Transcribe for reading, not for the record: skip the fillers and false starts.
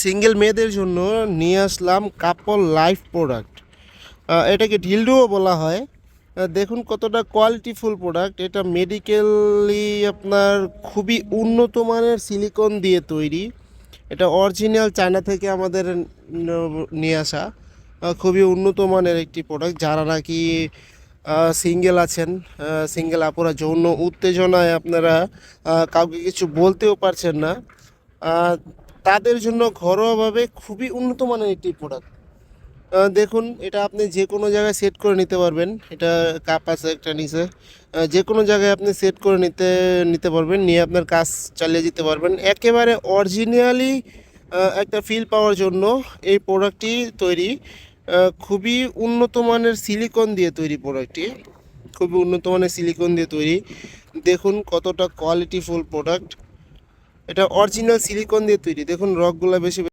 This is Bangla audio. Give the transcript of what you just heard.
সিঙ্গেল মেয়েদের জন্য নিয়ে আসলাম কাপল লাইফ প্রোডাক্ট। এটাকে ঢিলডুও বলা হয়। দেখুন কতটা কোয়ালিটিফুল প্রোডাক্ট। এটা মেডিকেলি আপনার খুবই উন্নত মানের সিলিকন দিয়ে তৈরি। এটা অরিজিনাল চায়না থেকে আমাদের নিয়ে আসা। খুবই উন্নত মানের একটি প্রোডাক্ট। যারা নাকি সিঙ্গেল আছেন, সিঙ্গেল আপুরা যৌন উত্তেজনায় আপনারা কাউকে কিছু বলতেও পারছেন না, তাদের জন্য ঘরোয়াভাবে খুবই উন্নত মানের একটি প্রোডাক্ট। দেখুন এটা আপনি যে কোনো জায়গায় সেট করে নিতে পারবেন। এটা কাপ আছে একটা নিচে, যে কোনো জায়গায় আপনি সেট করে নিতে নিতে পারবেন, নিয়ে আপনার কাজ চালিয়ে যেতে পারবেন। একেবারে অরিজিনালি একটা ফিল পাওয়ার জন্য এই প্রোডাক্টটি তৈরি। খুবই উন্নত মানের সিলিকন দিয়ে তৈরি প্রোডাক্টটি, খুবই উন্নত মানের সিলিকন দিয়ে তৈরি। দেখুন কতটা কোয়ালিটিফুল প্রোডাক্ট। এটা অরিজিনাল সিলিকন দিয়ে তৈরি। দেখুন রকগুলো বেশি